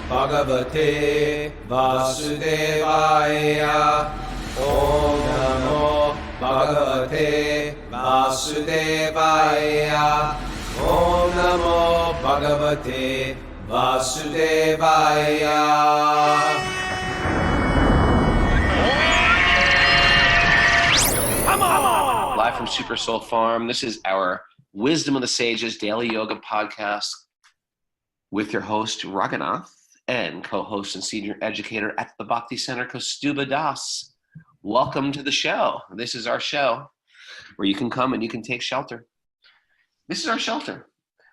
Bhagavate Vasudevaya. Om Namo Bhagavate Vasudevaya. Om Namo Bhagavate Vasudevaya. Live from Super Soul Farm. This is our Wisdom of the Sages Daily Yoga podcast with your host, Raghunath, and co-host and senior educator at the Bhakti Center, Kaustubha Das. Welcome to the show. This is our show where you can come and you can take shelter. This is our shelter.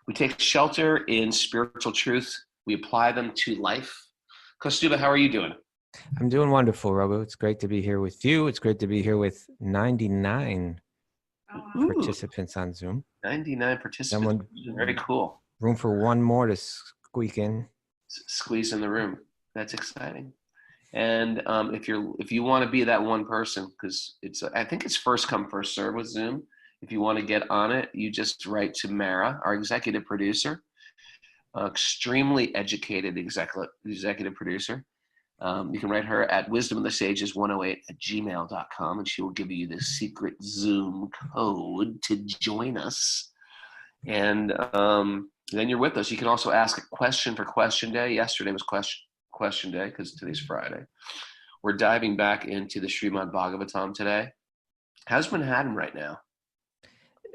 We take shelter in spiritual truth. We apply them to life. Kaustubha, how are you doing? I'm doing wonderful, Raghu. It's great to be here with you. It's great to be here with 99 participants on Zoom. 99 participants. Very cool. Room for one more to squeak in. Squeeze in the room. That's exciting. And if you want to be that one person, because I think it's first come first serve with Zoom. If you want to get on it, you just write to Mara, our executive producer, extremely educated executive producer. You can write her at wisdomofthesages108@gmail.com, and she will give you the secret Zoom code to join us. And then you're with us. You can also ask a question for Question Day. Yesterday was Question Day because today's Friday. We're diving back into the Srimad Bhagavatam today. How's Manhattan right now?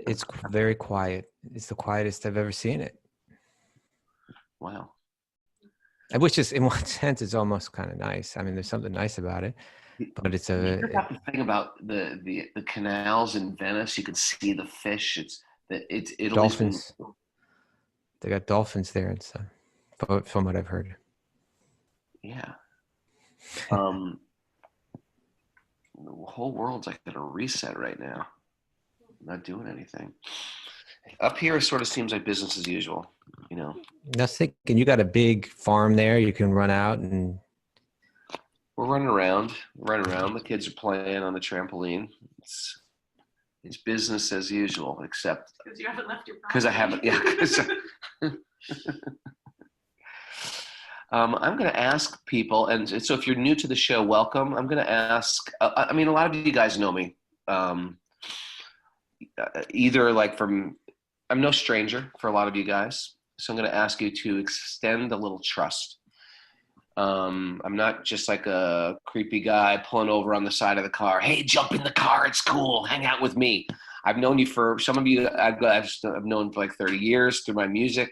It's very quiet. It's the quietest I've ever seen it. Wow. Which is, in one sense, it's almost kind of nice. I mean, there's something nice about it, but it's the thing about the canals in Venice. You can see the fish. It's dolphins. They got dolphins there and stuff, from what I've heard. Yeah. The whole world's like at a reset right now. Not doing anything. Up here, it sort of seems like business as usual, you know. That's thinking you got a big farm there. You can run out and. We're running around. The kids are playing on the trampoline. It's business as usual, except because you haven't left your property. Because I haven't. Yeah. I'm going to ask people, and so if you're new to the show, welcome. I'm going to ask. I mean, a lot of you guys know me. Either like from. I'm no stranger for a lot of you guys, so I'm going to ask you to extend a little trust. I'm not just like a creepy guy pulling over on the side of the car. Hey, jump in the car. It's cool. Hang out with me. I've known you for, some of you I've known for like 30 years through my music.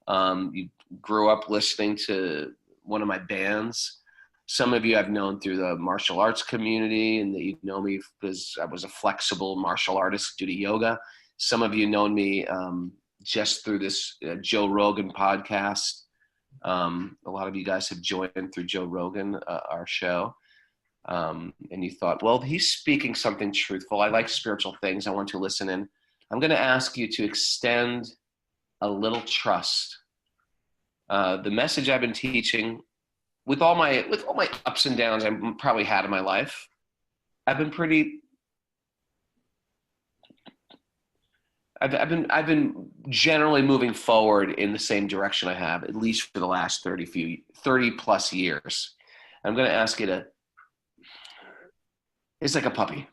You grew up listening to one of my bands. Some of you I've known through the martial arts community, and that you know me because I was a flexible martial artist due to yoga. Some of you known me just through this Joe Rogan podcast. A lot of you guys have joined through Joe Rogan, our show. And you thought, well, he's speaking something truthful. I like spiritual things. I want to listen in. I'm going to ask you to extend a little trust. The message I've been teaching with all my ups and downs I probably had in my life, I've been generally moving forward in the same direction I have, at least for the last 30 plus years. I'm going to ask you to, it's like a puppy.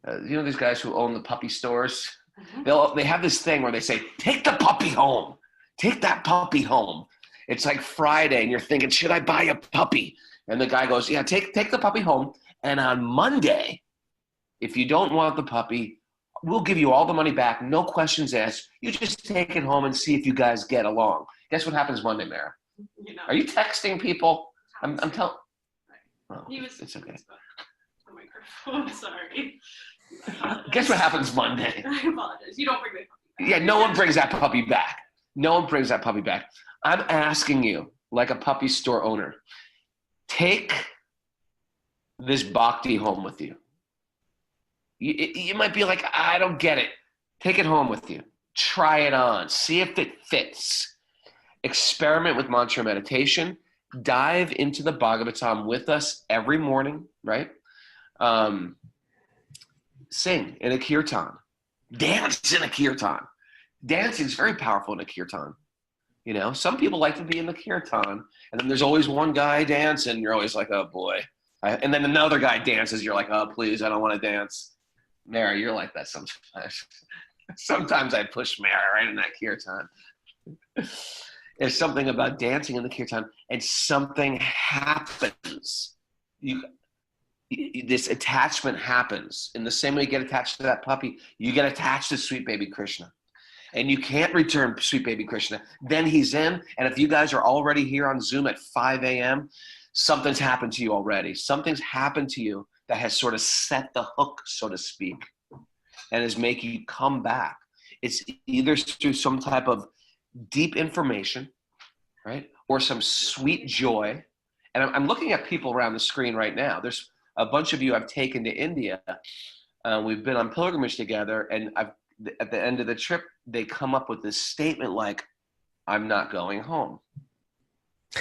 You know these guys who own the puppy stores? Mm-hmm. They have this thing where they say, take the puppy home. Take that puppy home. It's like Friday and you're thinking, should I buy a puppy? And the guy goes, yeah, take the puppy home. And on Monday, if you don't want the puppy, we'll give you all the money back, no questions asked. You just take it home and see if you guys get along. Guess what happens Monday, Mara? You know. Are you texting people? I'm telling. Oh, it's okay. The microphone. Sorry. Guess what happens Monday? I apologize. You don't bring the puppy back. Yeah, no one brings that puppy back. No one brings that puppy back. I'm asking you, like a puppy store owner, take this Bhakti home with you. You might be like, I don't get it. Take it home with you. Try it on. See if it fits. Experiment with mantra meditation. Dive into the Bhagavatam with us every morning, right? Sing in a kirtan. Dance in a kirtan. Dancing is very powerful in a kirtan. You know, some people like to be in the kirtan, and then there's always one guy dancing. You're always like, oh boy. And then another guy dances. You're like, oh, please, I don't want to dance. Mary, you're like that sometimes. Sometimes I push Mary right in that kirtan. There's something about dancing in the kirtan, and something happens. This attachment happens. In the same way you get attached to that puppy, you get attached to sweet baby Krishna. And you can't return sweet baby Krishna. Then he's in, and if you guys are already here on Zoom at 5 a.m., something's happened to you already. Something's happened to you that has sort of set the hook, so to speak, and is making you come back. It's either through some type of deep information, right, or some sweet joy. And I'm looking at people around the screen right now. There's a bunch of you I've taken to India. We've been on pilgrimage together, and at the end of the trip, they come up with this statement like, I'm not going home.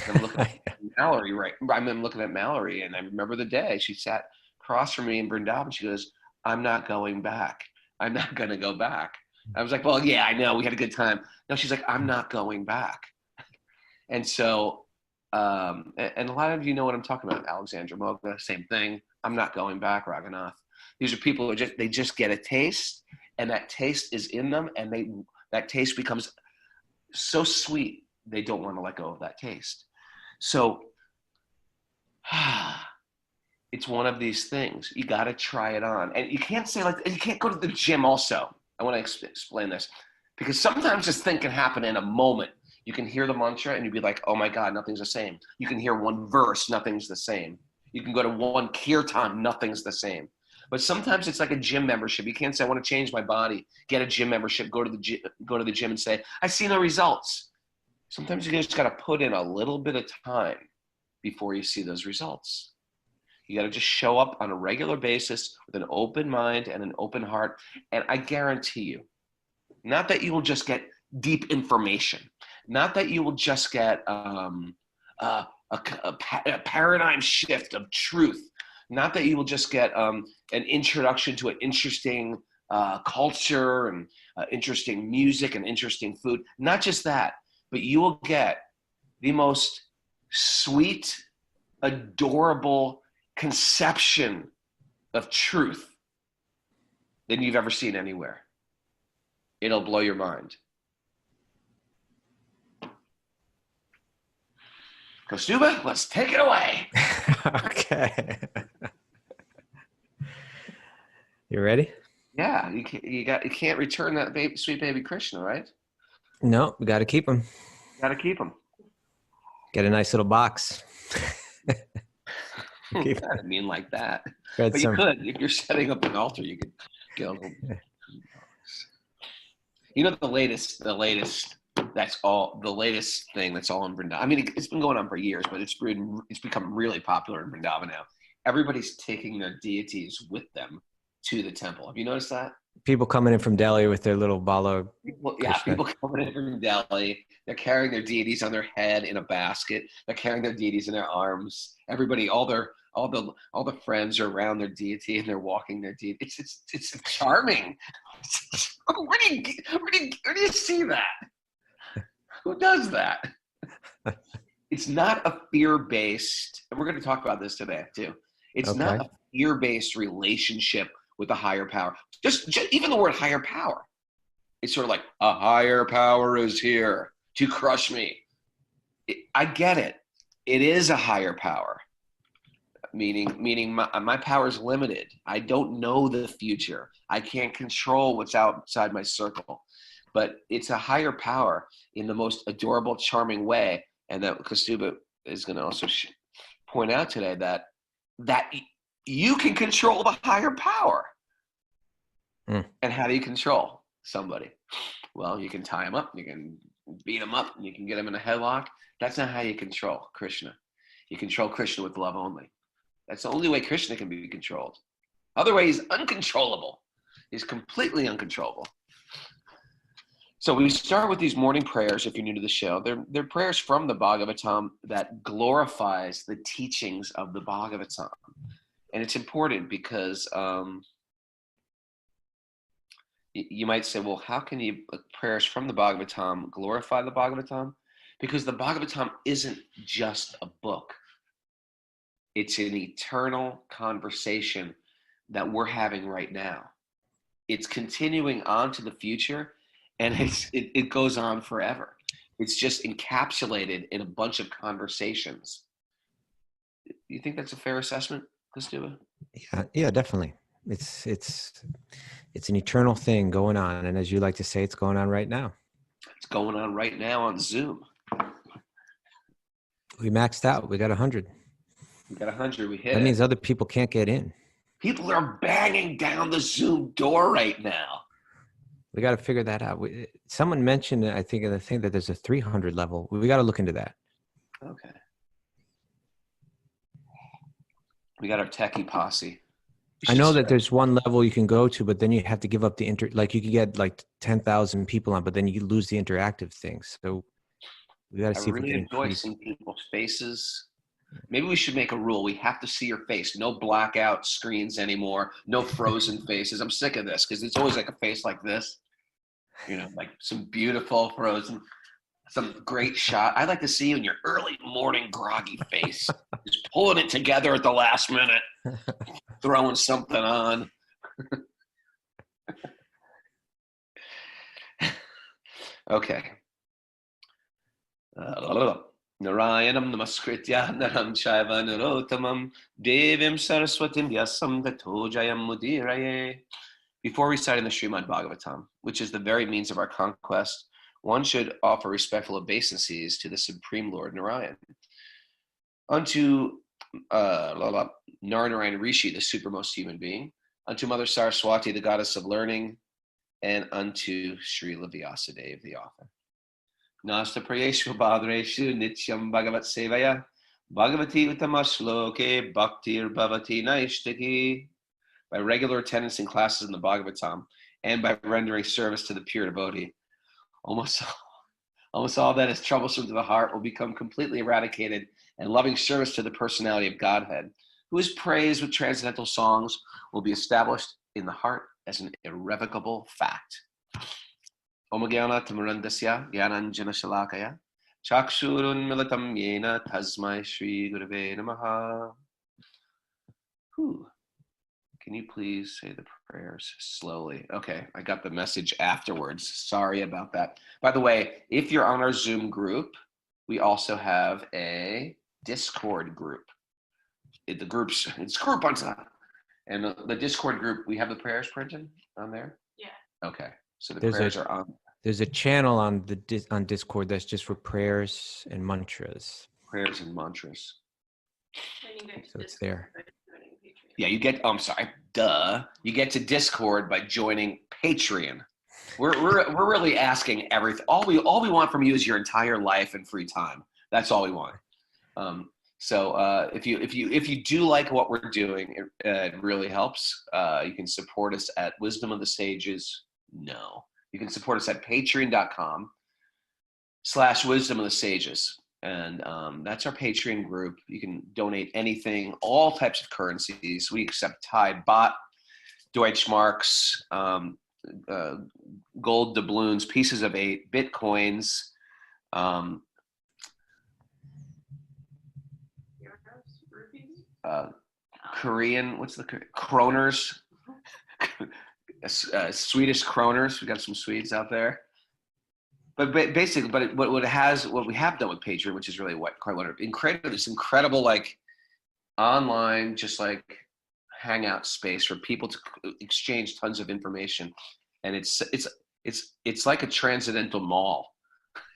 I'm looking at Mallory, right? I'm looking at Mallory, and I remember the day she sat across from me in Vrindavan. She goes, I'm not going back. I'm not going to go back. I was like, well, yeah, I know. We had a good time. No, she's like, I'm not going back. And so, and a lot of you know what I'm talking about. Alexandra Moga, same thing. I'm not going back, Raghunath. These are people who they just get a taste, and that taste is in them, and that taste becomes so sweet, they don't want to let go of that taste. So it's one of these things. You got to try it on. And you can't say you can't go to the gym also. I want to explain this, because sometimes this thing can happen in a moment. You can hear the mantra and you'd be like, oh my God, nothing's the same. You can hear one verse, nothing's the same. You can go to one kirtan, nothing's the same. But sometimes it's like a gym membership. You can't say, I want to change my body, get a gym membership, go to the gym and say, I see no results. Sometimes you just got to put in a little bit of time before you see those results. You got to just show up on a regular basis with an open mind and an open heart. And I guarantee you, not that you will just get deep information, not that you will just get a paradigm shift of truth, not that you will just get an introduction to an interesting culture and interesting music and interesting food. Not just that, but you will get the most sweet, adorable conception of truth than you've ever seen anywhere. It'll blow your mind. Kaustubha, let's take it away. Okay. You ready? Yeah, you can't return that sweet baby Krishna, right? No, we got to keep him. Got to keep him. Get a nice little box. I didn't mean like that. But you could, if you're setting up an altar, you could get a little. You know, the latest. That's all. The latest thing that's all in Vrindavan. I mean, it's been going on for years, but it's become really popular in Vrindavan now. Everybody's taking their deities with them to the temple. Have you noticed that? People coming in from Delhi with their little bala. People coming in from Delhi. They're carrying their deities on their head in a basket. They're carrying their deities in their arms. Everybody, all the friends are around their deity, and they're walking their deity. It's charming. Where do you see that? Who does that? It's not a fear-based, and we're going to talk about this today too. It's not a fear-based relationship with a higher power. Just even the word higher power. It's sort of like, a higher power is here to crush me. I get it. It is a higher power. Meaning my power is limited. I don't know the future. I can't control what's outside my circle. But it's a higher power in the most adorable, charming way. And that Kaustubha is going to also point out today that you can control the higher power. And how do you control somebody? Well, you can tie them up, you can beat them up, you can get them in a headlock. That's not how you control Krishna. You control Krishna with love only. That's the only way Krishna can be controlled. Other way, he's uncontrollable. He's completely uncontrollable. So we start with these morning prayers. If you're new to the show, they're prayers from the Bhagavatam that glorifies the teachings of the Bhagavatam. And it's important because you might say, well, how can prayers from the Bhagavatam glorify the Bhagavatam? Because the Bhagavatam isn't just a book. It's an eternal conversation that we're having right now. It's continuing on to the future, and it goes on forever. It's just encapsulated in a bunch of conversations. You think that's a fair assessment, Kaustubha? Yeah, definitely. It's an eternal thing going on, and as you like to say, it's going on right now. It's going on right now on Zoom. We maxed out. We got 100. We got 100. We hit That it. means other people can't get in. People are banging down the Zoom door right now. We got to figure that out. Someone mentioned, I think, in the thing that there's a 300 level. We got to look into that. Okay. We got our techie posse. I know that there's one level you can go to, but then you have to give up the like you can get like 10,000 people on, but then you lose the interactive things. So we got to see if we really can enjoy increase. seeing people's faces. Maybe we should make a rule. We have to see your face. No blackout screens anymore. No frozen faces. I'm sick of this because it's always like a face like this. You know, like some beautiful frozen, some great shot. I'd like to see you in your early morning groggy face, just pulling it together at the last minute, throwing something on. Okay. Narayanam namaskritya naram shaiva narotamam devim saraswatim vyasam tato jayam mudiraye. Before reciting the Srimad Bhagavatam, which is the very means of our conquest, one should offer respectful obeisances to the Supreme Lord Narayan. Unto Narayan Rishi, the supermost human being, unto Mother Saraswati, the goddess of learning, and unto Srila Vyasadeva, the author. Nasta prayeshu bhadreshu nityam bhagavat sevaya bhagavati utamashloke bhaktir bhavati naishtaki. By regular attendance in classes in the Bhagavatam and by rendering service to the pure devotee, almost all that is troublesome to the heart will become completely eradicated, and loving service to the personality of Godhead, who is praised with transcendental songs, will be established in the heart as an irrevocable fact. Om Gyana Tamarandasya Gyananjana Shalakaya Chakshurun Militam Yena Tasmai Shri Gurave Namaha. Can you please say the prayers slowly? Okay, I got the message afterwards. Sorry about that. By the way, if you're on our Zoom group, we also have a Discord group. It's group on top. And the Discord group, we have the prayers printed on there? Yeah. Okay, so the prayers are on. There's a channel on Discord that's just for prayers and mantras. Prayers and mantras. So it's there. Yeah, you get, you get to Discord by joining Patreon. We're really asking everything. All we want from you is your entire life and free time. That's all we want. So if you do like what we're doing, it really helps. You can support us at Wisdom of the Sages. No, you can support us at patreon.com/Wisdom of the Sages. And that's our Patreon group. You can donate anything, all types of currencies. We accept Thai baht, Deutschmarks, gold doubloons, pieces of 8, bitcoins, Korean, what's the kroners? Swedish kroners. We got some Swedes out there. But basically, what we have done with Patreon, which is really quite wonderful, this incredible like online just like hangout space for people to exchange tons of information, and it's like a transcendental mall.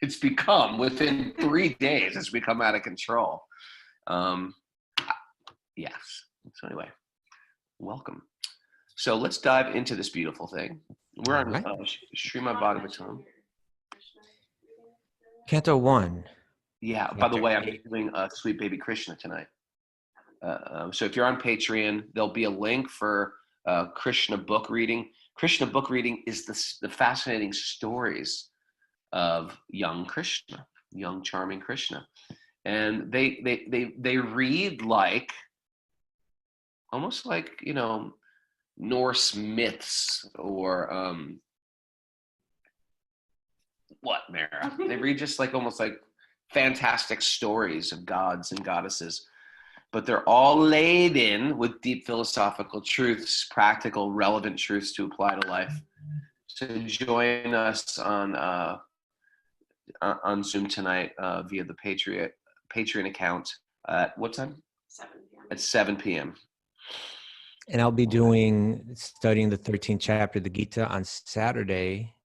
It's become within 3 days. It's become out of control. Yes. So anyway, welcome. So let's dive into this beautiful thing. We're on Srimad Bhagavatam. Canto 1. Yeah, by the way, I'm doing Sweet Baby Krishna tonight. So if you're on Patreon, there'll be a link for Krishna book reading. Krishna book reading is the fascinating stories of young Krishna, young charming Krishna. And they read like, almost like, you know, Norse myths or what, Mara? They read just like almost like fantastic stories of gods and goddesses, but they're all laden with deep philosophical truths, practical, relevant truths to apply to life. So join us on Zoom tonight via the Patreon account at what time? 7 p.m. At 7 p.m. And I'll be studying the 13th chapter of the Gita on Saturday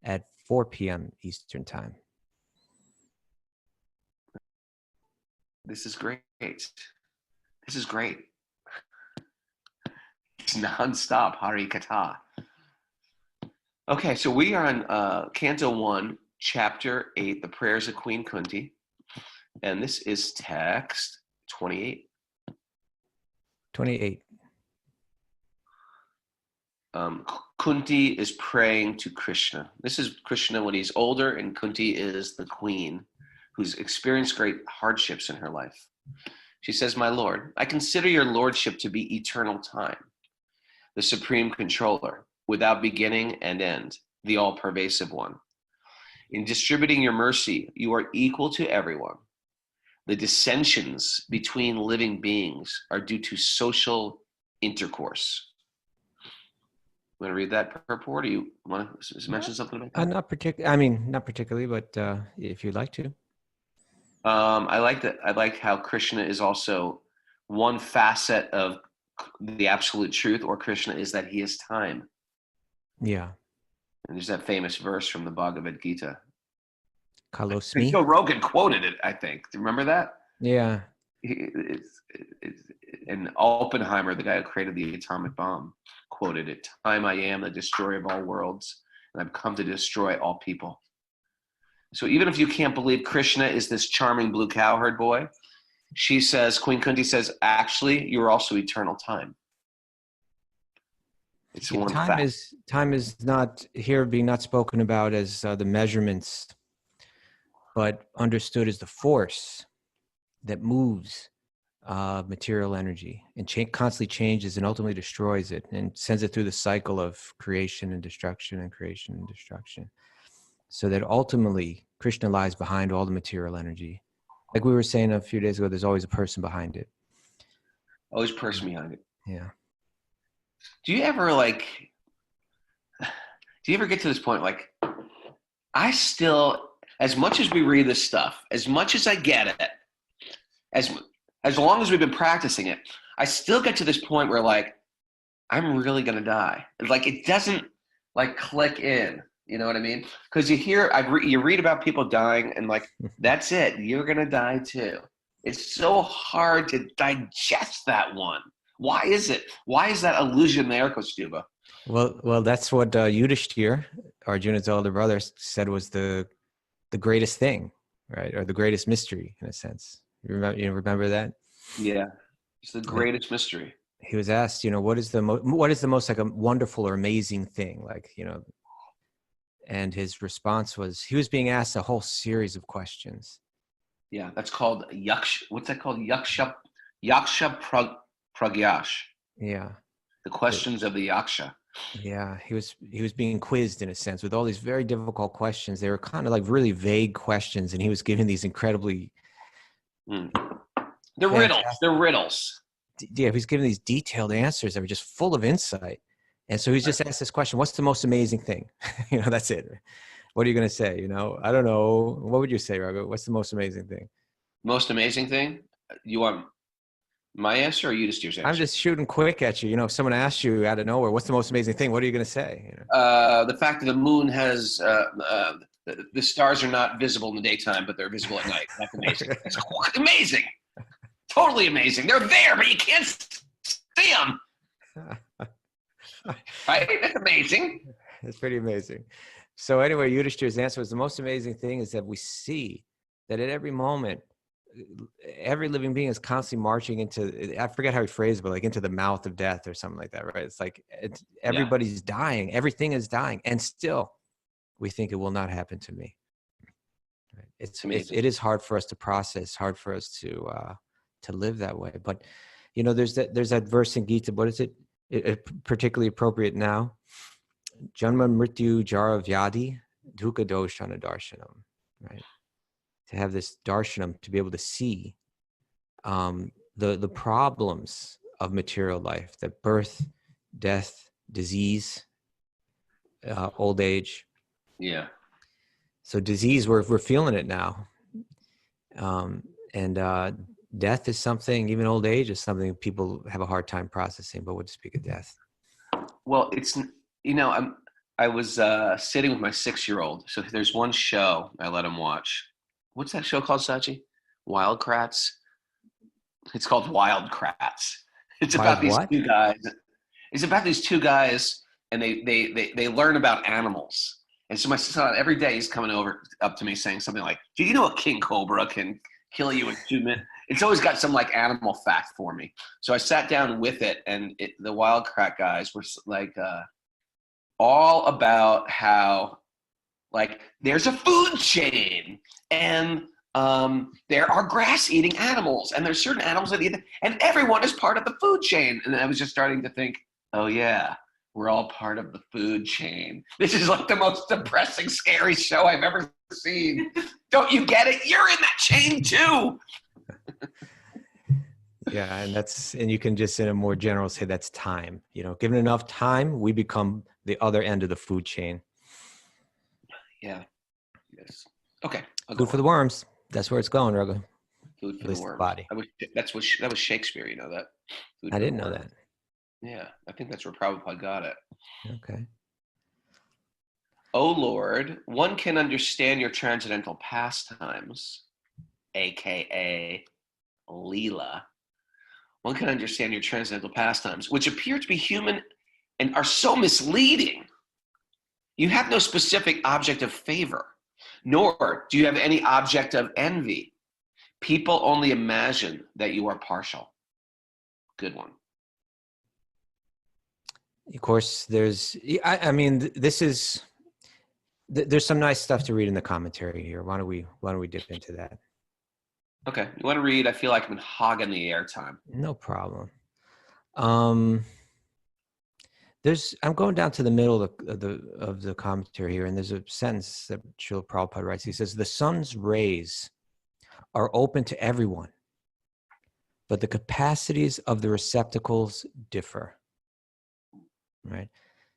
at 4 p.m. Eastern time. This is great. This is great. It's nonstop Hari Katha. Okay, so we are on Canto 1, Chapter 8, the Prayers of Queen Kunti. And this is text 28. 28. Kunti is praying to Krishna. This is Krishna when he's older, and Kunti is the queen who's experienced great hardships in her life. She says, "My Lord, I consider your lordship to be eternal time, the supreme controller, without beginning and end, the all-pervasive one. In distributing your mercy, you are equal to everyone. The dissensions between living beings are due to social intercourse." Want to read that purport, or you want to mention something about that? Not particularly, but if you'd like to. I like that. I like how Krishna is also one facet of the absolute truth, or Krishna is that he is time. Yeah. And there's that famous verse from the Bhagavad Gita. Kalosmi. Joe Rogan quoted it, I think. Do you remember that? Yeah. And Oppenheimer, the guy who created the atomic bomb, quoted it. "Time I am, the destroyer of all worlds, and I've come to destroy all people." So even if you can't believe Krishna is this charming blue cowherd boy, she says, Queen Kunti says, actually, you're also eternal time. It's one fact. Time is not here being not spoken about as the measurements, but understood as the force that moves material energy and constantly changes and ultimately destroys it and sends it through the cycle of creation and destruction and creation and destruction. So that ultimately Krishna lies behind all the material energy. Like we were saying a few days ago, there's always a person behind it. Always a person behind it. Yeah. Do you ever get to this point, like, I still, as much as we read this stuff, as much as I get it, as long as we've been practicing it, I still get to this point where, like, I'm really going to die. Like, it doesn't, like, click in. You know what I mean? Because you read about people dying, and, like, that's it. You're going to die too. It's so hard to digest that one. Why is it? Why is that illusion there, Kaustubha? Well, that's what Yudhishthir, Arjuna's older brother, said was the greatest thing, right? Or the greatest mystery, in a sense. You remember that? Yeah, it's the greatest mystery. He was asked, what is the most like a wonderful or amazing thing, like, and his response was, he was being asked a whole series of questions. Yeah, that's called yaksha. What's that called? Yaksha pragyash. Yeah. The questions of the yaksha. Yeah, he was being quizzed in a sense with all these very difficult questions. They were kind of like really vague questions, and he was giving these incredibly They're riddles. Yeah, he was giving these detailed answers that were just full of insight. And so he's just asked this question: what's the most amazing thing? That's it. What are you going to say? I don't know. What would you say, Raghu? What's the most amazing thing? Most amazing thing? You want my answer or you just your answer? I'm just shooting quick at you. If someone asks you out of nowhere, what's the most amazing thing? What are you going to say? The fact that the moon has the stars are not visible in the daytime, but they're visible at night. That's amazing. That's amazing. Totally amazing. They're there, but you can't see them. Right? That's amazing. It's pretty amazing. So anyway, Yudhishthir's answer was, the most amazing thing is that we see that at every moment, every living being is constantly marching into, I forget how he phrased it, but like into the mouth of death or something like that, right? It's like everybody's dying. Everything is dying. And still, we think it will not happen to me. Right? It is hard for us to process, hard for us to live that way. But, there's that verse in Gita, what is it? Particularly appropriate now. Janma mrityu jara vyadi dukkha doshana darshanam, right? to have this darshanam, to be able to see the problems of material life, that birth, death, disease, old age. Yeah. So disease, we're feeling it now. And death is something, even old age is something people have a hard time processing, but what to speak of death? Well, it's, I was sitting with my 6-year-old. So there's one show I let him watch. What's that show called, Sachi? Wild Kratts? It's called Wild Kratts. It's about these two guys. It's about these two guys, and they learn about animals. And so my son, every day he's coming up to me saying something like, "Do you know a king cobra can kill you in 2 minutes?" It's always got some like animal fact for me. So I sat down with it, and the Wild Krat guys were like all about how like there's a food chain, and there are grass-eating animals, and there's certain animals that eat them, and everyone is part of the food chain. And I was just starting to think, oh yeah, we're all part of the food chain. This is like the most depressing, scary show I've ever seen. Don't you get it? You're in that chain too. Yeah, and you can just in a more general say that's time. Given enough time, we become the other end of the food chain. Yeah. Yes. Okay. Food for the worms. That's where it's going, Raghu. Food for the worms. Body. That was Shakespeare. You know that. I didn't know that. Yeah, I think that's where Prabhupada got it. Okay. O Lord, one can understand your transcendental pastimes, aka Leela. One can understand your transcendental pastimes, which appear to be human and are so misleading. You have no specific object of favor, nor do you have any object of envy. People only imagine that you are partial. Good one. Of course, there's some nice stuff to read in the commentary here. Why don't we dip into that? Okay, you want to read? I feel like I've been hogging the airtime. No problem. I'm going down to the middle of the commentary here, and there's a sentence that Srila Prabhupada writes. He says, "The sun's rays are open to everyone, but the capacities of the receptacles differ." Right.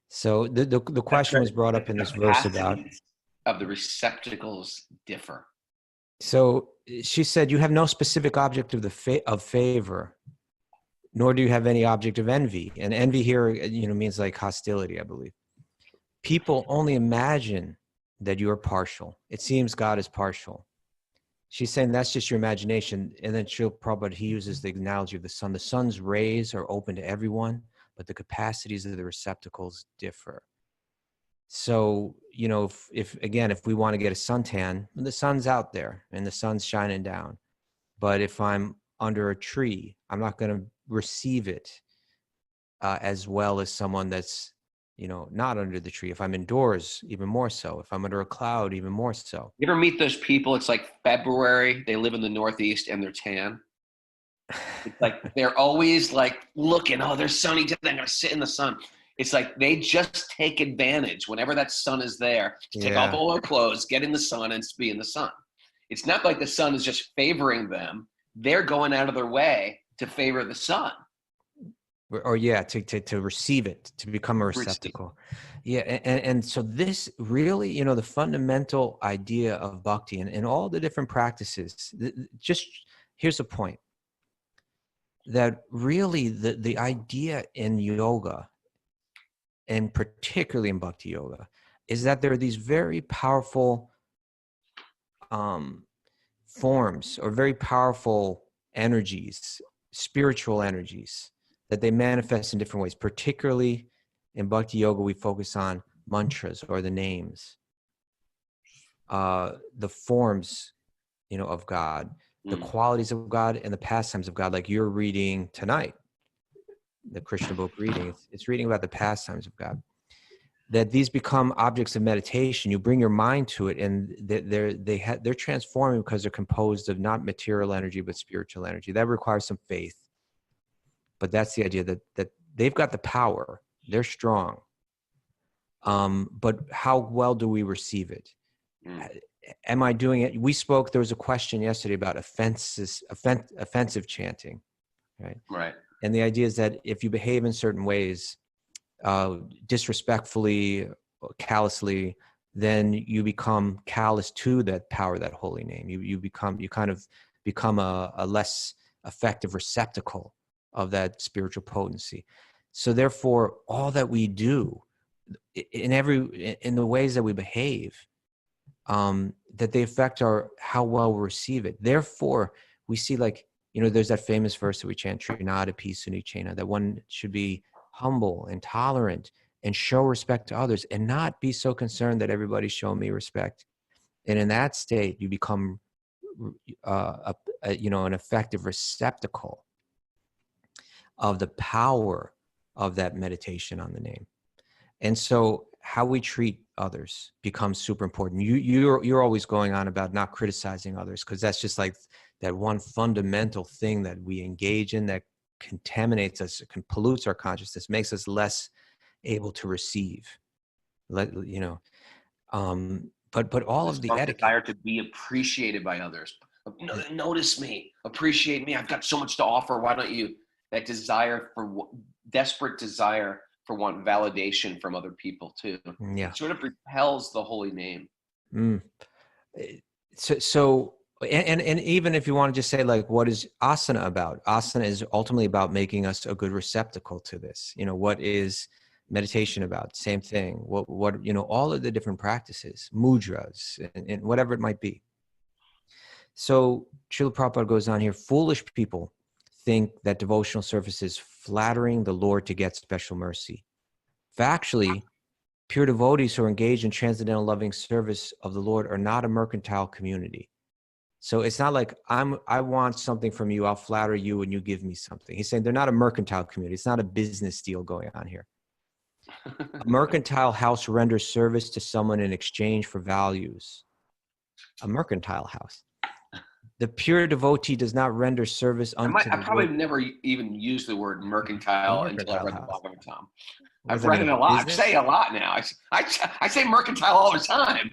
So the question was brought up in this verse about of the receptacles differ. So she said, "You have no specific object of favor, nor do you have any object of envy." And envy here, means like hostility, I believe. People only imagine that you are partial. It seems God is partial. She's saying that's just your imagination. And then Srila Prabhupada, he uses the analogy of the sun. The sun's rays are open to everyone, but the capacities of the receptacles differ. So, if we want to get a suntan, the sun's out there and the sun's shining down. But if I'm under a tree, I'm not going to receive it as well as someone that's, not under the tree. If I'm indoors, even more so. If I'm under a cloud, even more so. You ever meet those people? It's like February. They live in the Northeast and they're tan. It's like they're always like looking, oh, they're sunny today, I'm going to sit in the sun. It's like they just take advantage whenever that sun is there to take off all their clothes, get in the sun, and be in the sun. It's not like the sun is just favoring them. They're going out of their way to favor the sun. Or to receive it, to become a receptacle. Yeah, and so this really, the fundamental idea of bhakti and all the different practices, just here's the point. That really the idea in yoga, and particularly in bhakti yoga, is that there are these very powerful forms or very powerful energies, spiritual energies, that they manifest in different ways. Particularly in bhakti yoga, we focus on mantras or the names, the forms, of God, the qualities of God, and the pastimes of God. Like you're reading tonight, the Krishna book reading, it's reading about the pastimes of God. That these become objects of meditation. You bring your mind to it, and they're transforming because they're composed of not material energy but spiritual energy. That requires some faith. But that's the idea that they've got the power. They're strong. But how well do we receive it? am I doing it? We spoke, there was a question yesterday about offensive chanting, right? Right. And the idea is that if you behave in certain ways, disrespectfully, callously, then you become callous to that power, that holy name. You kind of become a less effective receptacle of that spiritual potency. So therefore, all that we do in the ways that we behave, that they affect how well we receive it. Therefore, we see, like, there's that famous verse that we chant, Trinada Pisunicena, that one should be humble and tolerant and show respect to others and not be so concerned that everybody's showing me respect. And in that state, you become an effective receptacle of the power of that meditation on the name. And so how we treat others becomes super important. You're always going on about not criticizing others, because that's just like that one fundamental thing that we engage in that contaminates us, pollutes our consciousness, makes us less able to receive. But all of the etiquette, desire to be appreciated by others. Notice me, appreciate me. I've got so much to offer. Why don't you? That desperate desire for want validation from other people too. Yeah. It sort of repels the holy name. So and even if you want to just say, like, what is asana about? Asana is ultimately about making us a good receptacle to this. What is meditation about? Same thing. What all of the different practices, mudras, and whatever it might be. So Srila Prabhupada goes on here, foolish people think that devotional service is flattering the Lord to get special mercy. Factually, pure devotees who are engaged in transcendental loving service of the Lord are not a mercantile community. So it's not like I want something from you, I'll flatter you and you give me something. He's saying they're not a mercantile community. It's not a business deal going on here. A mercantile house renders service to someone in exchange for values. A mercantile house. The pure devotee does not render service unto I probably Lord. never even used the word mercantile until I read the Bhagavatam. I've read it a lot. I say a lot now. I say mercantile all the time.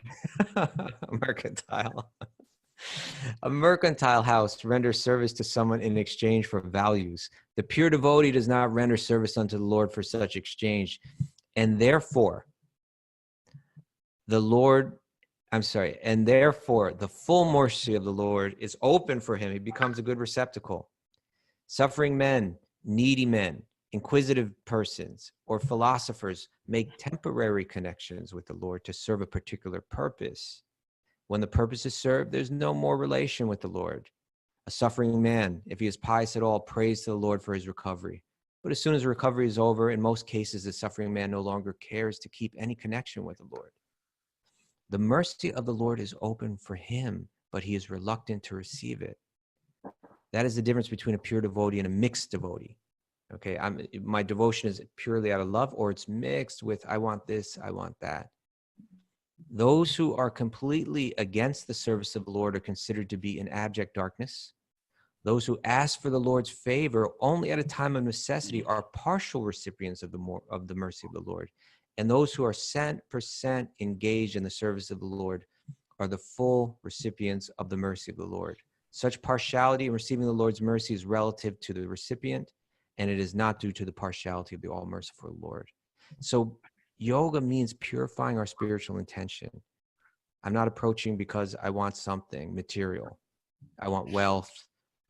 Mercantile. A mercantile house renders service to someone in exchange for values. The pure devotee does not render service unto the Lord for such exchange. And therefore, the full mercy of the Lord is open for him. He becomes a good receptacle. Suffering men, needy men, inquisitive persons, or philosophers make temporary connections with the Lord to serve a particular purpose. When the purpose is served, there's no more relation with the Lord. A suffering man, if he is pious at all, prays to the Lord for his recovery. But as soon as the recovery is over, in most cases, the suffering man no longer cares to keep any connection with the Lord. The mercy of the Lord is open for him, but he is reluctant to receive it. That is the difference between a pure devotee and a mixed devotee. Okay, my devotion is purely out of love, or it's mixed with, I want this, I want that. Those who are completely against the service of the Lord are considered to be in abject darkness. Those who ask for the Lord's favor only at a time of necessity are partial recipients of the mercy of the Lord. And those who are 100% engaged in the service of the Lord are the full recipients of the mercy of the Lord. Such partiality in receiving the Lord's mercy is relative to the recipient, and it is not due to the partiality of the all-merciful Lord. So yoga means purifying our spiritual intention. I'm not approaching because I want something material. I want wealth.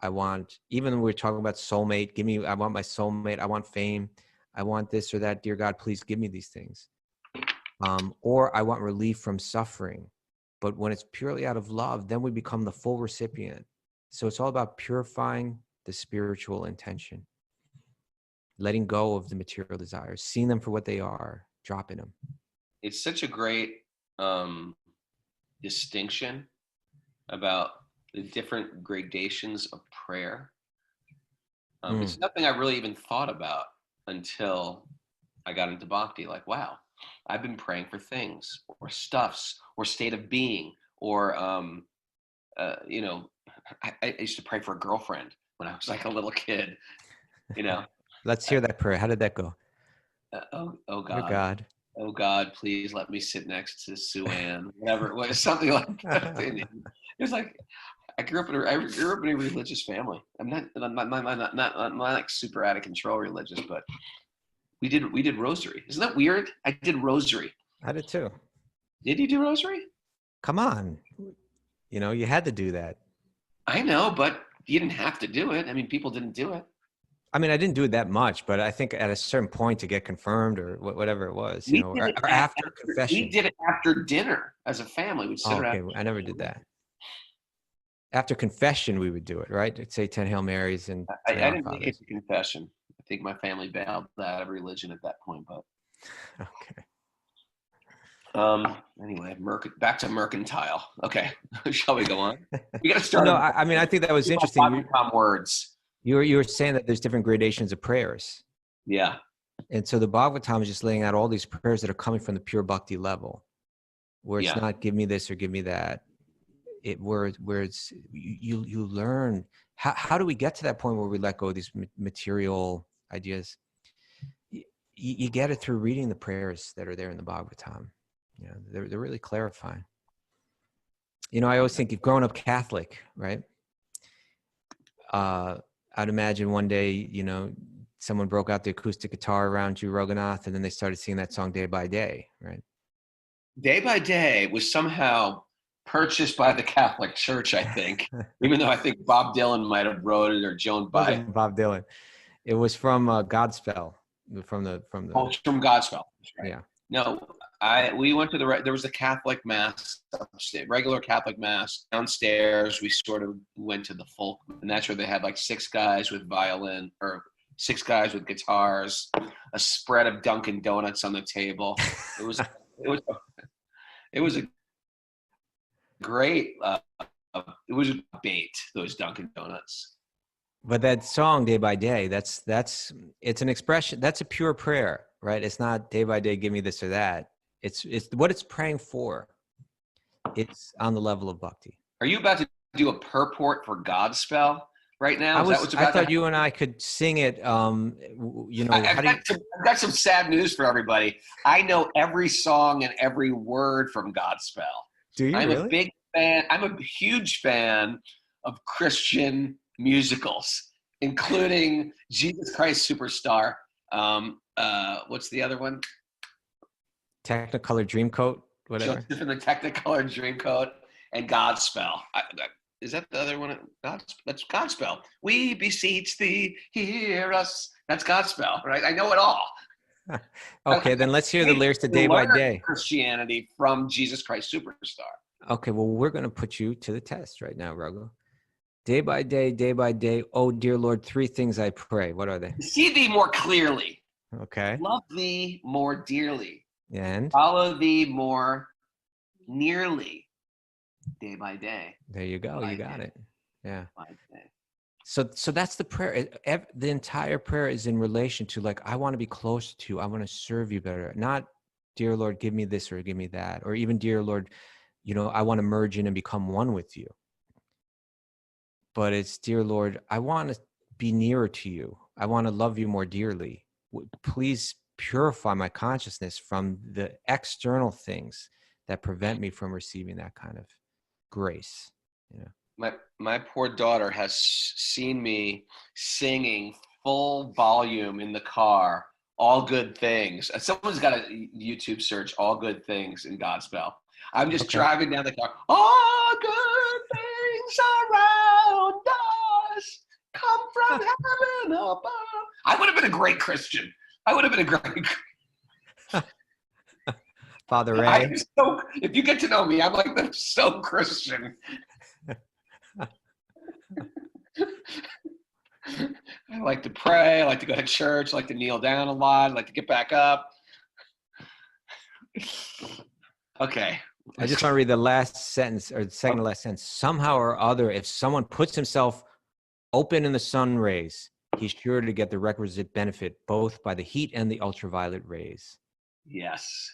Even when we're talking about soulmate, I want my soulmate. I want fame. I want this or that. Dear God, please give me these things. Or I want relief from suffering. But when it's purely out of love, then we become the full recipient. So it's all about purifying the spiritual intention, letting go of the material desires, seeing them for what they are, dropping them. It's such a great distinction about the different gradations of prayer. It's nothing I really even thought about until I got into bhakti. Like, wow, I've been praying for things or stuffs or state of being or, I used to pray for a girlfriend when I was like a little kid, Let's hear that prayer. How did that go? Oh Oh God. God. oh God, please let me sit next to Sue Ann, whatever it was, something like that. It was like, I grew up in a religious family. I'm not like super out of control religious, but we did rosary. Isn't that weird? I did rosary. I did too. Did you do rosary? Come on. You know, you had to do that. I know, but you didn't have to do it. I mean, people didn't do it. I mean, I didn't do it that much, but I think at a certain point to get confirmed or whatever it was, you know, or after confession. We did it after dinner as a family. We'd sit around. Okay, I never did that. After confession, we would do it, right? I'd say 10 Hail Marys and I didn't make it to confession. I think my family bailed out of religion at that point, but okay. Anyway, back to mercantile. Okay, shall we go on? We got to start. No, I mean, I think that was interesting. Words. You were saying that there's different gradations of prayers. Yeah. And so the Bhagavatam is just laying out all these prayers that are coming from the pure bhakti level, where it's not give me this or give me that. Where it's you learn how do we get to that point where we let go of these material ideas? You get it through reading the prayers that are there in the Bhagavatam. You know, they're really clarifying. You know, I always think, if growing up Catholic, right? I'd imagine one day, you know, someone broke out the acoustic guitar around you, Raghunath, and then they started singing that song Day by Day, right? Day by Day was somehow purchased by the Catholic Church, I think, even though I think Bob Dylan might have wrote it or Joan Baez. Bob Dylan. It was from Godspell, from Godspell. Right. Yeah. No, we went to there was a Catholic mass upstairs, regular Catholic mass downstairs. We sort of went to the folk, and that's where they had like 6 guys with violin or 6 guys with guitars, a spread of Dunkin' Donuts on the table. It was a great. It was a bait, those Dunkin' Donuts. But that song Day by Day, that's it's an expression. That's a pure prayer, right? It's not day by day, give me this or that. It's what it's praying for. It's on the level of bhakti. Are you about to do a purport for Godspell right now? I thought you and I could sing it. You know, I've got some sad news for everybody. I know every song and every word from Godspell. Do you I'm really? a big fan. I'm a huge fan of Christian musicals, including Jesus Christ Superstar. What's the other one? Technicolor Dreamcoat, whatever. Joseph and the Technicolor Dreamcoat and Godspell. Is that the other one? That's Godspell. We beseech thee, hear us. That's Godspell, right? I know it all. Okay, then let's hear the lyrics to Day by Day. Christianity from Jesus Christ Superstar. Okay, well, we're going to put you to the test right now, Raghu. Day by day, oh dear Lord, 3 things I pray. What are they? See thee more clearly. Okay. Love thee more dearly. And? Follow thee more nearly. Day by day. There you go. You got it. Yeah. By day. So that's the prayer. The entire prayer is in relation to, like, I want to be closer to you. I want to serve you better. Not, dear Lord, give me this or give me that. Or even, dear Lord, you know, I want to merge in and become one with you. But it's, dear Lord, I want to be nearer to you. I want to love you more dearly. Please purify my consciousness from the external things that prevent me from receiving that kind of grace. You know? My poor daughter has seen me singing full volume in the car, all good things. Someone's got to YouTube search all good things in Godspell. I'm just driving down the car. All good things around us come from heaven above. I would have been a great Christian. Father Ray. If you get to know me, I'm like so Christian. I like to pray. I like to go to church. I like to kneel down a lot. I like to get back up. Okay. I just want to read the last sentence, or the second to last sentence. Somehow or other, if someone puts himself open in the sun rays, he's sure to get the requisite benefit both by the heat and the ultraviolet rays. Yes.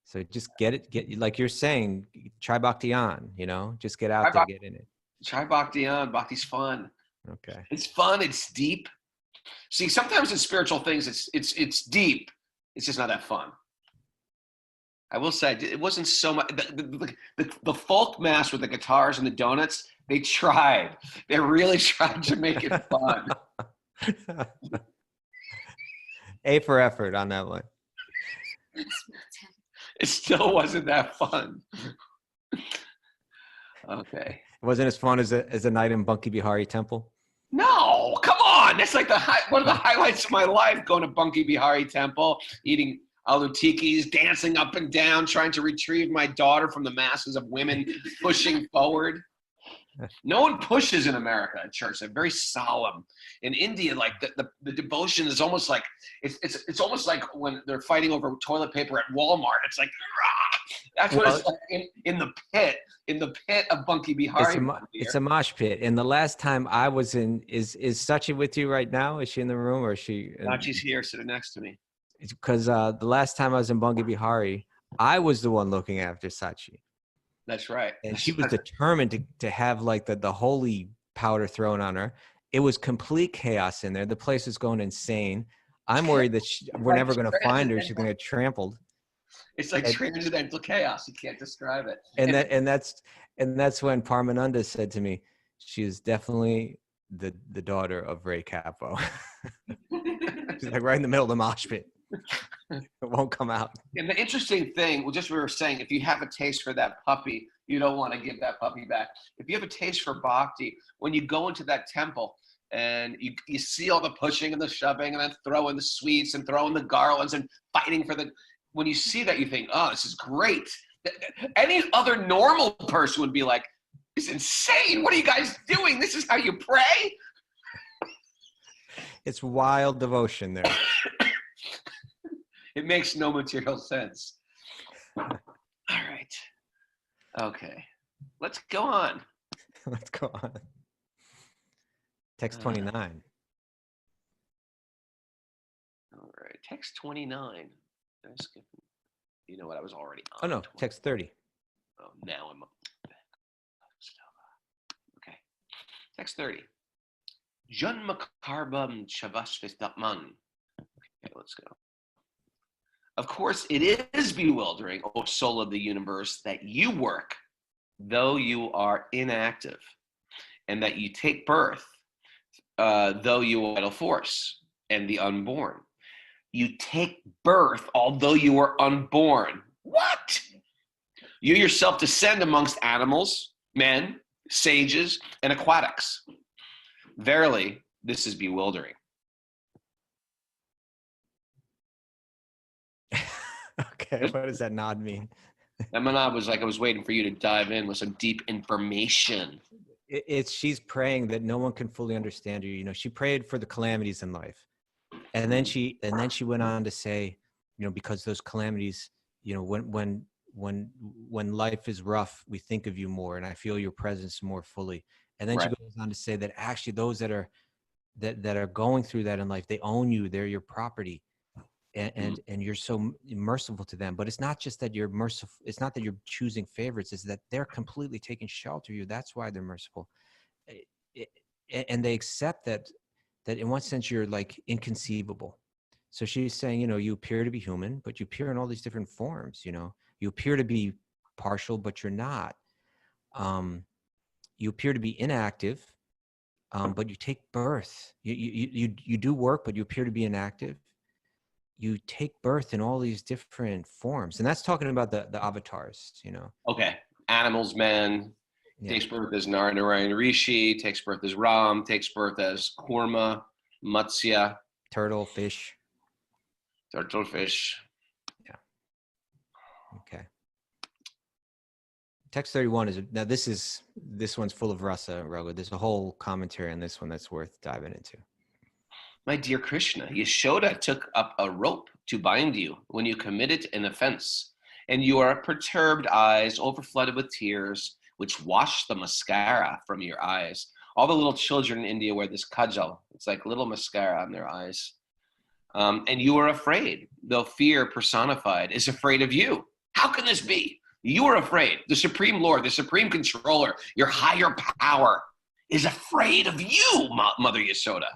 So just get like you're saying, try Bhakti on, you know, just get out there, get in it. Try Bhakti on. Bhakti's fun. Okay. It's fun. It's deep. See, sometimes in spiritual things, it's deep. It's just not that fun. I will say it wasn't so much the folk mass with the guitars and the donuts. They tried. They really tried to make it fun. A for effort on that one. It still wasn't that fun. Okay. It wasn't as fun as a night in Banke Bihari Temple. No, come on. That's like one of the highlights of my life, going to Banke Bihari Temple, eating aloo tikkis, dancing up and down, trying to retrieve my daughter from the masses of women pushing forward. No one pushes in America at church. They're very solemn. In India, like the devotion is almost like it's almost like when they're fighting over toilet paper at Walmart. It's like rah! That's what it's like in the pit of Banke Bihari. It's a mosh pit. And the last time I was in, is Sachi with you right now? Is she in the room or is she? Sachi's here, sitting next to me. It's because the last time I was in Banke Bihari, I was the one looking after Sachi. That's right. And she was determined to have like the holy powder thrown on her. It was complete chaos in there. The place was going insane. I'm worried that we're never going to find her. She's going to get trampled. It's like transcendental chaos. You can't describe it. And that's when Parmananda said to me, she is definitely the daughter of Ray Capo. She's like right in the middle of the mosh pit. It won't come out. And the interesting thing, well, just we were saying, if you have a taste for that puppy, you don't want to give that puppy back. If you have a taste for bhakti, when you go into that temple and you see all the pushing and the shoving and then throwing the sweets and throwing the garlands and fighting for when you see that, you think, oh, this is great. Any other normal person would be like, it's insane. What are you guys doing? This is how you pray? It's wild devotion there. It makes no material sense. All right. Okay. Let's go on. Let's go on. Text 29. All right. Text 29. You know what? I was already on. Oh, no. Text 30. Oh, now I'm. Okay. Text 30. Janmakarbam Chavashvistapman. Okay, let's go. Of course, it is bewildering, O soul of the universe, that you work, though you are inactive, and that you take birth, though you are vital force and the unborn. You take birth, although you are unborn. What? You yourself descend amongst animals, men, sages, and aquatics. Verily, this is bewildering. Okay, what does that nod mean? That nod was like I was waiting for you to dive in with some deep information. She's praying that no one can fully understand her. You know, she prayed for the calamities in life, and then she went on to say, you know, because those calamities, you know, when life is rough, we think of you more, and I feel your presence more fully. And then she goes on to say that actually those that are going through that in life, they own you. They're your property. And you're so merciful to them. But it's not just that you're merciful. It's not that you're choosing favorites. It's that they're completely taking shelter of you. That's why they're merciful. And they accept that in one sense you're like inconceivable. So she's saying, you know, you appear to be human, but you appear in all these different forms. You know, you appear to be partial, but you're not. You appear to be inactive, but you take birth. You do work, but you appear to be inactive. You take birth in all these different forms. And that's talking about the avatars, you know. Okay. Animals, man, takes birth as Narayan Rishi, takes birth as Ram, takes birth as Kurma, Matsya. Turtle, fish. Turtle, fish. Yeah. Okay. Text 31 now this one's full of rasa, Raghu. There's a whole commentary on this one that's worth diving into. My dear Krishna, Yashoda took up a rope to bind you when you committed an offense, and your perturbed eyes overflooded with tears, which washed the mascara from your eyes. All the little children in India wear this kajal. It's like little mascara on their eyes. And you were afraid, though fear personified is afraid of you. How can this be? You are afraid. The Supreme Lord, the Supreme Controller, your higher power is afraid of you, Mother Yashoda.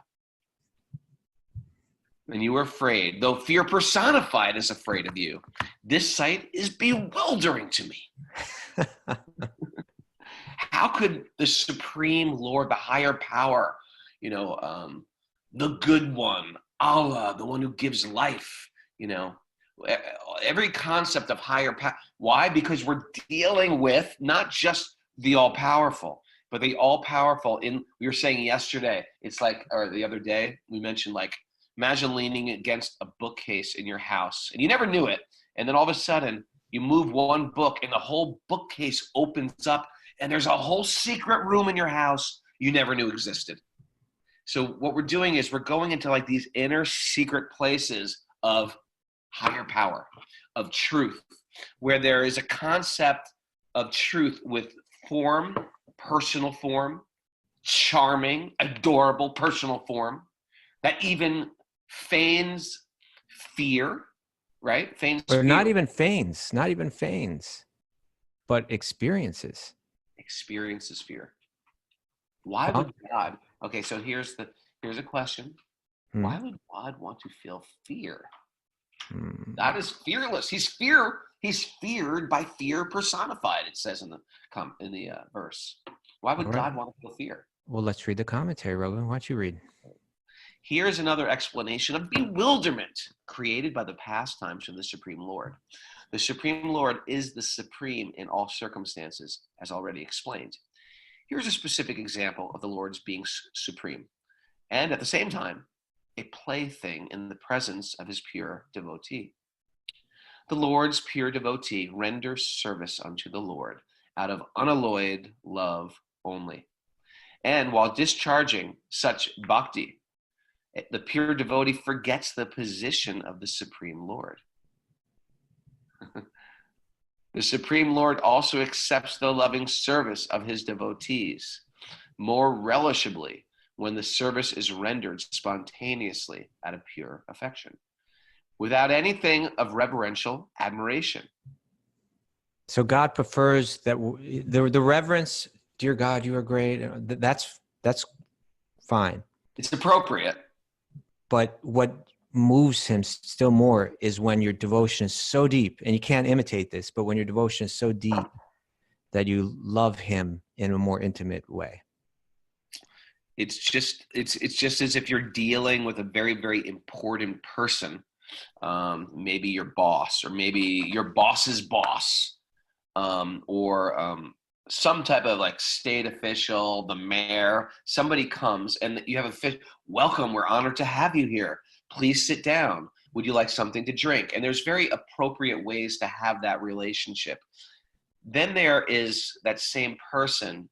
And you were afraid, though fear personified is afraid of you. This sight is bewildering to me. How could the Supreme Lord, the higher power, the good one, Allah, the one who gives life, every concept of higher power. Why? Because we're dealing with not just the all-powerful, but the all-powerful. We were saying yesterday, it's like, or the other day, we mentioned like, imagine leaning against a bookcase in your house, and you never knew it. And then all of a sudden, you move one book, and the whole bookcase opens up, and there's a whole secret room in your house you never knew existed. So what we're doing is we're going into like these inner secret places of higher power, of truth, where there is a concept of truth with form, personal form, charming, adorable personal form, that even feigns fear, right? Feigns Or fear. not even feigns, but experiences fear. Why would God? Okay, so here's a question. Why would God want to feel fear? God is fearless. He's feared by fear personified, it says in the verse. Why would God want to feel fear? Well, let's read the commentary, Raghu. Why don't you read? Here's another explanation of bewilderment created by the pastimes of the Supreme Lord. The Supreme Lord is the supreme in all circumstances, as already explained. Here's a specific example of the Lord's being supreme, and at the same time, a plaything in the presence of his pure devotee. The Lord's pure devotee renders service unto the Lord out of unalloyed love only. And while discharging such bhakti, the pure devotee forgets the position of the Supreme Lord. The Supreme Lord also accepts the loving service of his devotees more relishably when the service is rendered spontaneously out of pure affection, without anything of reverential admiration. So God prefers that the reverence, dear God, you are great. That's fine. It's appropriate. But what moves him still more is when your devotion is so deep, and you can't imitate this, but when your devotion is so deep that you love him in a more intimate way. It's just as if you're dealing with a very, very important person, maybe your boss, or maybe your boss's boss, or some type of like state official, the mayor. Somebody comes and you have welcome. We're honored to have you here. Please sit down. Would you like something to drink? And there's very appropriate ways to have that relationship. Then there is that same person,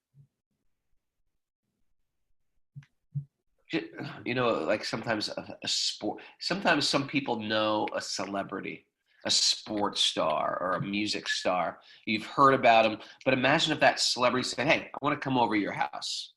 like sometimes a sport. Sometimes some people know a celebrity, a sports star or a music star. You've heard about him, but imagine if that celebrity said, "Hey, I want to come over to your house.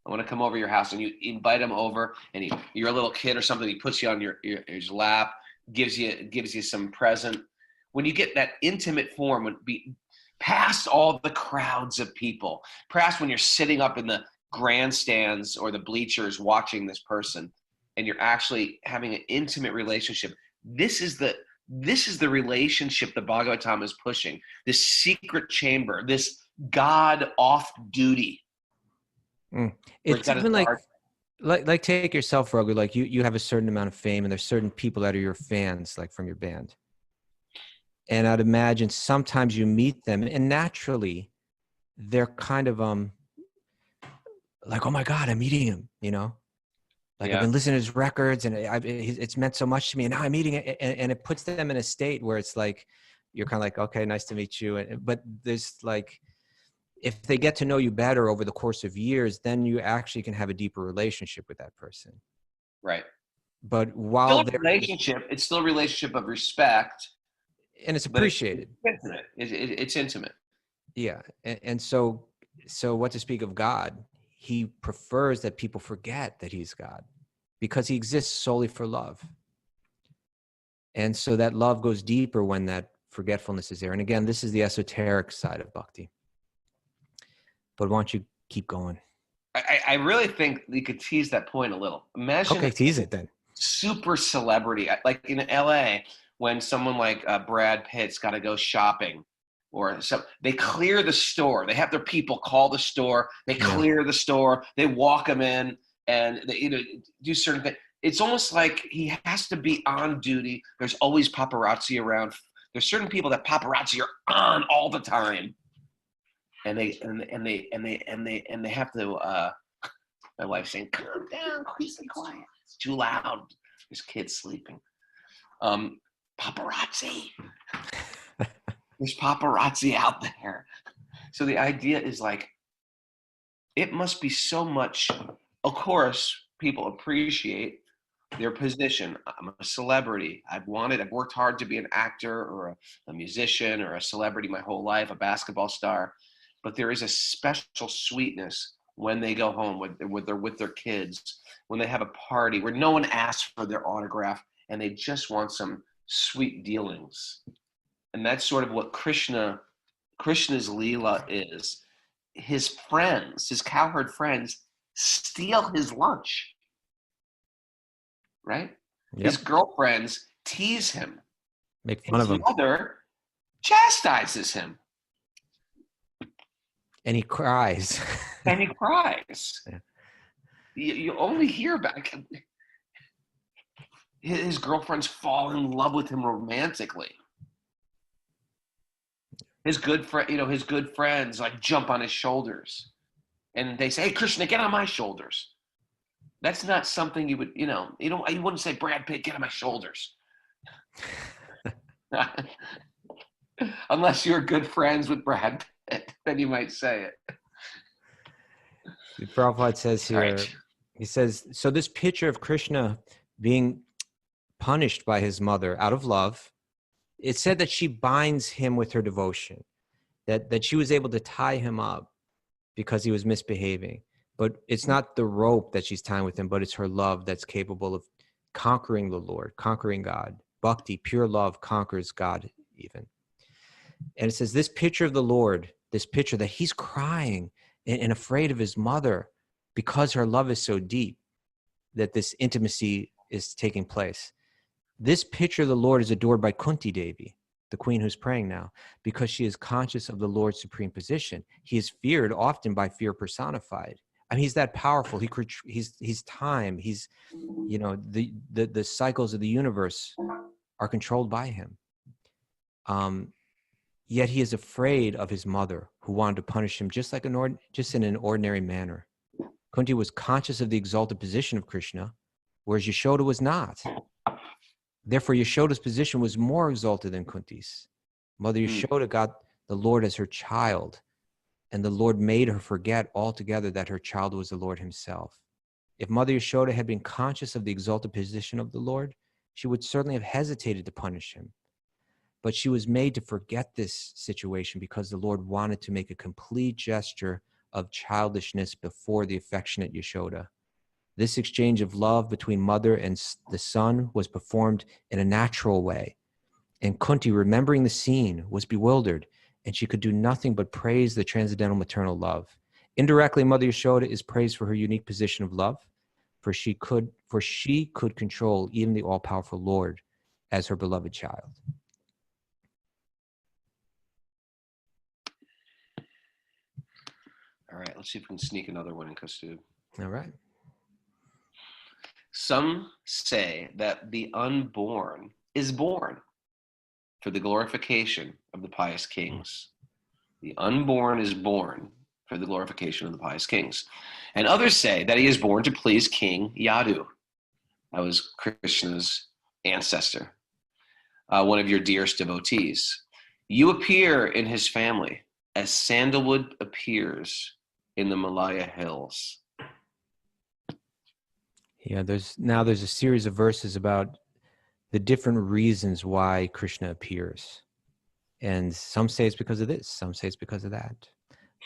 I want to come over to your house," and you invite him over, and you're a little kid or something. He puts you on his lap, gives you some present. When you get that intimate form, would be past all the crowds of people, past when you're sitting up in the grandstands or the bleachers watching this person, and you're actually having an intimate relationship. This is the relationship the Bhagavatam is pushing. This secret chamber, this God off duty. It's even like take yourself, Raghu. Like you have a certain amount of fame, and there's certain people that are your fans, like from your band. And I'd imagine sometimes you meet them, and naturally, they're kind of like, oh my God, I'm meeting him. Like I've been listening to his records, and it's meant so much to me, and now I'm meeting it, and it puts them in a state where it's like you're kind of like, okay, nice to meet you, but there's like, if they get to know you better over the course of years, then you actually can have a deeper relationship with that person. Right. But while it's still a relationship of respect, and it's appreciated. It's intimate. It's intimate. Yeah, and so what to speak of God? He prefers that people forget that he's God, because he exists solely for love. And so that love goes deeper when that forgetfulness is there. And again, this is the esoteric side of bhakti. But why don't you keep going? I really think you could tease that point a little. Imagine. Okay, tease it then. super celebrity. Like in LA, when someone like Brad Pitt's got to go shopping, or so they clear the store. They have their people call the store. They clear the store. They walk them in, and they do certain things. It's almost like he has to be on duty. There's always paparazzi around. There's certain people that paparazzi are on all the time, and they have to. My wife's saying, "Calm down, please be quiet. It's too loud. There's kids sleeping." Paparazzi. There's paparazzi out there. So the idea is like, it must be so much. Of course, people appreciate their position. I'm a celebrity. I've worked hard to be an actor or a musician or a celebrity my whole life, a basketball star. But there is a special sweetness when they go home with their kids, when they have a party where no one asks for their autograph and they just want some sweet dealings. And that's sort of what Krishna's Leela is. His friends, his cowherd friends, steal his lunch, right? Yep. His girlfriends tease him. Make fun of him. His mother chastises him. And he cries. And he cries. Yeah. You only hear about his girlfriends fall in love with him romantically. His good friends like jump on his shoulders, and they say, "Hey, Krishna, get on my shoulders." That's not something you would, you wouldn't say, "Brad Pitt, get on my shoulders," unless you're good friends with Brad Pitt. Then you might say it. The Prabhupada says here, right. He says, so this picture of Krishna being punished by his mother out of love, it said that she binds him with her devotion, that she was able to tie him up because he was misbehaving. But it's not the rope that she's tying with him, but it's her love that's capable of conquering the Lord, conquering God. Bhakti, pure love, conquers God even. And it says this picture of the Lord, this picture that he's crying and afraid of his mother because her love is so deep that this intimacy is taking place. This picture of the Lord is adored by Kunti Devi, the queen who's praying now, because she is conscious of the Lord's supreme position. He is feared often by fear personified. I mean, he's that powerful. He's time. He's, the cycles of the universe are controlled by him. Yet he is afraid of his mother, who wanted to punish him just in an ordinary manner. Kunti was conscious of the exalted position of Krishna, whereas Yashoda was not. Therefore, Yashoda's position was more exalted than Kunti's. Mother Yashoda got the Lord as her child, and the Lord made her forget altogether that her child was the Lord himself. If Mother Yashoda had been conscious of the exalted position of the Lord, she would certainly have hesitated to punish him. But she was made to forget this situation because the Lord wanted to make a complete gesture of childishness before the affectionate Yashoda. This exchange of love between mother and the son was performed in a natural way. And Kunti, remembering the scene, was bewildered, and she could do nothing but praise the transcendental maternal love. Indirectly, Mother Yashoda is praised for her unique position of love, for she could control even the all-powerful Lord as her beloved child. All right, let's see if we can sneak another one in, Kaustubha. All right. Some say that the unborn is born for the glorification of the pious kings. The unborn is born for the glorification of the pious kings. And others say that he is born to please King Yadu. That was Krishna's ancestor, one of your dearest devotees. You appear in his family as sandalwood appears in the Malaya hills. Yeah, there's a series of verses about the different reasons why Krishna appears. And some say it's because of this, some say it's because of that.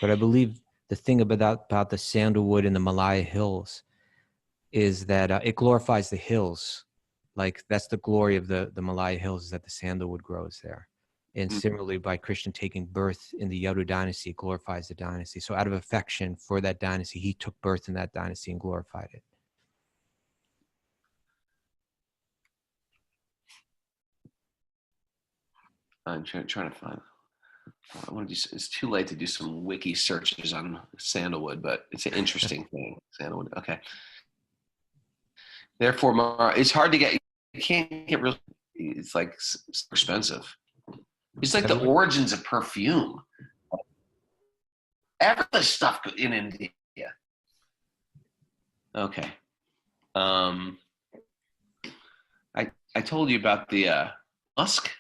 But I believe the thing about the sandalwood in the Malaya hills is that it glorifies the hills. Like that's the glory of the Malaya hills, is that the sandalwood grows there. And similarly, by Krishna taking birth in the Yadu dynasty, it glorifies the dynasty. So out of affection for that dynasty, he took birth in that dynasty and glorified it. I'm trying to find. I want to do. It's too late to do some wiki searches on sandalwood, but it's an interesting thing. Sandalwood. Okay. Therefore, it's hard to get. You can't get real. It's like expensive. It's like the origins of perfume. Every stuff in India. Okay. I told you about the musk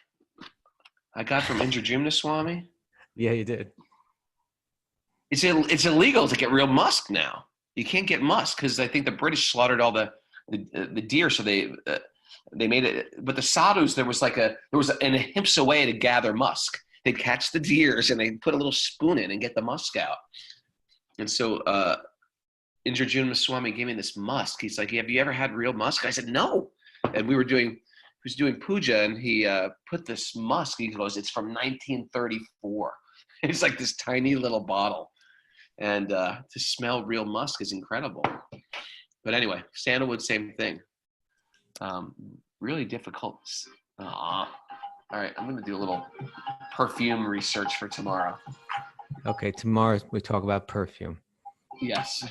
I got from Indrajumna Swami. Yeah, you did. It's illegal to get real musk now. You can't get musk because I think the British slaughtered all the deer, so they made it. But the sadhus, there was an ahimsa way to gather musk. They'd catch the deers and they'd put a little spoon in and get the musk out. And so Indrajumna Swami gave me this musk. He's like, "Have you ever had real musk?" I said, "No." And he was doing puja, and he put this musk. He goes, "It's from 1934." It's like this tiny little bottle. And to smell real musk is incredible. But anyway, sandalwood, same thing. Really difficult. All right, I'm going to do a little perfume research for tomorrow. Okay, tomorrow we talk about perfume. Yes.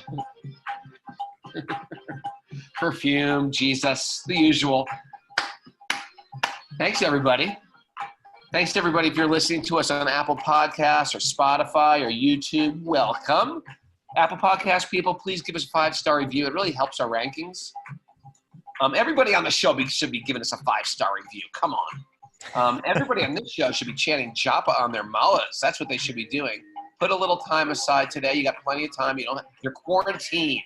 Perfume, Jesus, the usual. Thanks, everybody. Thanks to everybody if you're listening to us on Apple Podcasts or Spotify or YouTube. Welcome. Apple Podcast people, please give us a 5-star review. It really helps our rankings. Everybody on the show should be giving us a 5-star review. Come on. Everybody on this show should be chanting japa on their malas. That's what they should be doing. Put a little time aside today. You got plenty of time. You're quarantined.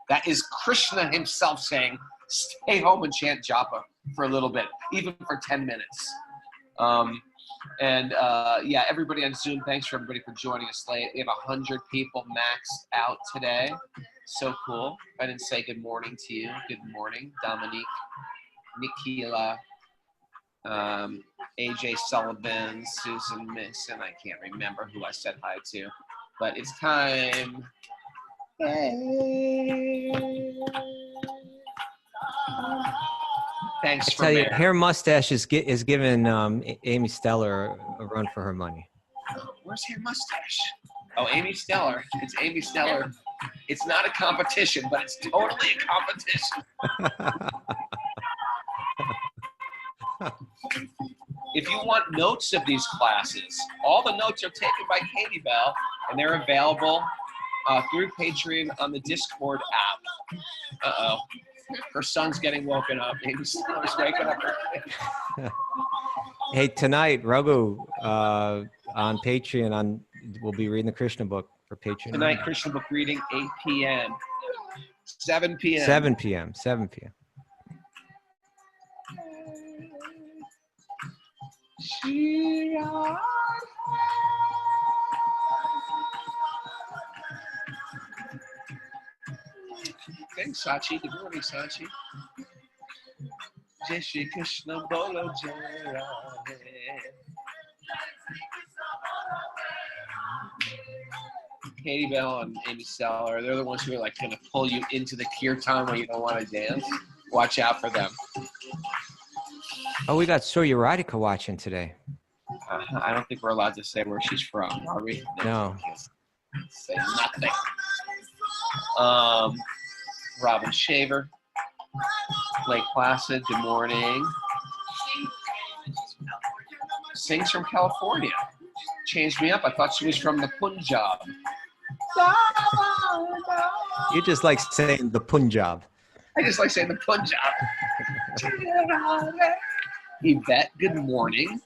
That is Krishna himself saying, stay home and chant japa for a little bit, even for 10 minutes. Everybody on Zoom, thanks for everybody for joining us late. We have 100 people maxed out today. So cool. I didn't say good morning to you. Good morning, Dominique, Nikila, AJ Sullivan, Susan Mason. I can't remember who I said hi to, but it's time. Thanks for you, hair mustache is giving Amy Stellar a run for her money. Where's Hair Mustache? Oh, Amy Stellar. It's Amy Stellar. It's not a competition, but it's totally a competition. If you want notes of these classes, all the notes are taken by Katie Bell, and they're available through Patreon on the Discord app. Uh-oh. Her son's getting woken up. He's waking up her kid. Hey, tonight, Raghu on Patreon, we'll be reading the Krishna book for Patreon. Tonight, Krishna book reading, 8 p.m. 7 p.m. 7 p.m. 7 p.m. Thanks, Sachi. Good morning, Sachi. Jai Shri Krishna Bolo Jai Radhe. Katie Bell and Amy Stellar, they're the ones who are like going to pull you into the kirtan where you don't want to dance. Watch out for them. Oh, we got Surya Radhika watching today. I don't think we're allowed to say where she's from, are we? No. Say nothing. Robin Shaver, Lake Placid, good morning. Sings from California. Changed me up. I thought she was from the Punjab. You just like saying the Punjab. I just like saying the Punjab. Yvette, good morning.